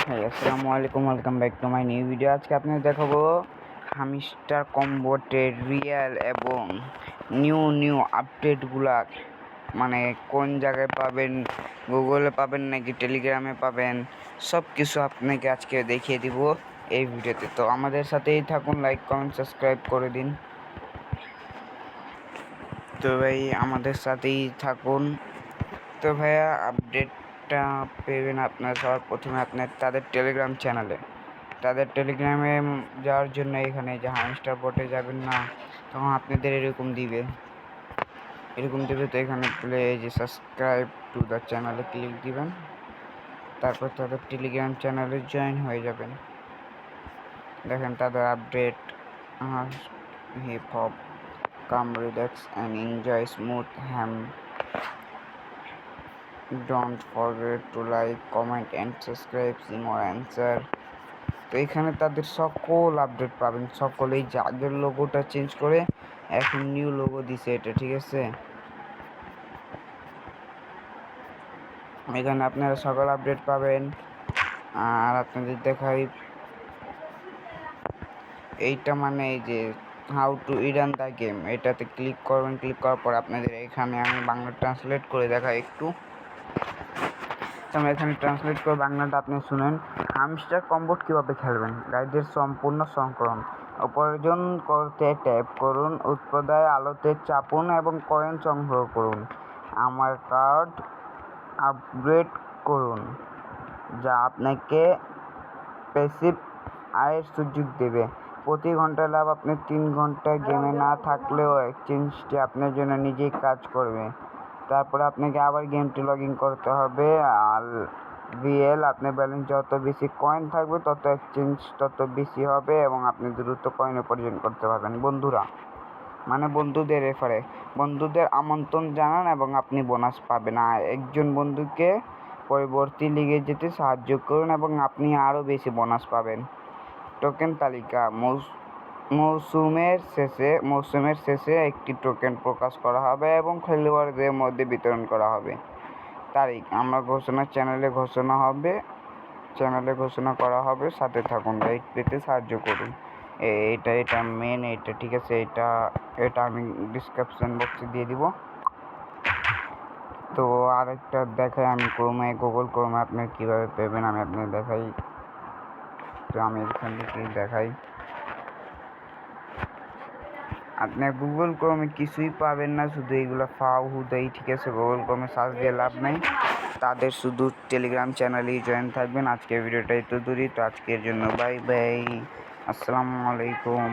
হ্যাঁ, আসসালামু আলাইকুম, welcome back to my new video. আজকে আপনাদের দেখাবো হামিস্টার কম্বোটের রিয়েল এবং নিউ আপডেটগুলা, মানে কোন জায়গায় পাবেন, গুগলে পাবেন নাকি টেলিগ্রামে পাবেন, সব কিছু আপনাকে আজকে দেখিয়ে দিব এই ভিডিওতে। তো আমাদের সাথেই থাকুন, লাইক কমেন্ট সাবস্ক্রাইব করে দিন। তো ভাই আমাদের সাথেই থাকুন। তো ভাইয়া আপডেটটা পেবেন আপনার সবার প্রথমে আপনার তাদের টেলিগ্রাম চ্যানেলে। তাদের টেলিগ্রামে যাওয়ার জন্য এখানে যে হামস্টার বোটে যাবেন না, তখন আপনাদের এরকম দিবে। তো এখানে প্লে যে সাবস্ক্রাইব টু দ্য চ্যানেলে ক্লিক দিবেন। তারপর তাদের টেলিগ্রাম চ্যানেলে জয়েন হয়ে যাবেন। দেখেন তাদের update, hip hop come relax and enjoy smooth ham, don't forget to like comment and subscribe see more answer. তো এখানে তাদের সকল আপডেট পাবেন, সকলেই যে আগের লোগোটা চেঞ্জ করে এখন নিউ লোগো দিছে এটা, ঠিক আছে। এখানে আপনারা সকল আপডেট পাবেন। আর আপনাদের দেখাই এইটা, মানে এই যে how to run the game, এটাতে ক্লিক করবেন। ক্লিক করার পর আপনাদের এখানে আমি বাংলা ট্রান্সলেট করে দেখাই একটু। আমরা এখানে ট্রান্সলেট করে বাংলাটা আপনি শুনেন। হামস্টার কম্বোট কীভাবে খেলবেন, গাইডের সম্পূর্ণ সংস্করণ। উপার্জন করতে ট্যাপ করুন, উৎপাদয় আলোতে চাপুন এবং কয়েন সংগ্রহ করুন। আমার কার্ড আপগ্রেড করুন, যা আপনাকে প্যাসিভ আয়ের সুযোগ দেবে। প্রতি ঘন্টা লাভ। আপনি 3 ঘন্টা গেমে না থাকলেও এক্সচেঞ্জটি আপনার জন্য নিজেই কাজ করবে। তারপরে আপনাকে আবার গেমটি লগ ইন করতে হবে। আর আপনার ব্যালেন্স যত বেশি কয়েন থাকবে তত এক্সচেঞ্জ তত বেশি হবে এবং আপনি দ্রুত কয়েন উপার্জন করতে পারবেন। বন্ধুরা, মানে বন্ধুদের রেফারে বন্ধুদের আমন্ত্রণ জানান এবং আপনি বোনাস পাবেন। আর একজন বন্ধুকে পরবর্তী লিগে যেতে সাহায্য করুন এবং আপনি আরও বেশি বোনাস পাবেন। টোকেন তালিকা। মৌসুমের শেষে একটি টোকেন প্রকাশ করা হবে এবং খেলোয়াড়দের মধ্যে বিতরণ করা হবে। তারিখ আমরা চ্যানেলে ঘোষণা করা হবে। সাথে থাকুন, গাইড পেতে সাহায্য করুন। এটা মেন, এটা ঠিক আছে। এটা আমি ডিসক্রিপশন বক্সে দিয়ে দিব। তো আরেকটা দেখাই আমি গুগল ক্রোমে আপনি কীভাবে পেবেন আমি আপনাকে দেখাই। তো আমি এখান থেকে দেখাই, আপনার গুগল ক্রোমে কিছুই পাবেন না, শুধু এইগুলো হুদাই, ঠিক আছে। গুগল ক্রোমে সার্চ দিয়ে লাভ নাই, তাদের শুধু টেলিগ্রাম চ্যানেলেই জয়েন থাকবেন। আজকের ভিডিওটা এত দূরই। তো আজকের জন্য বাই বাই, আসসালামু আলাইকুম।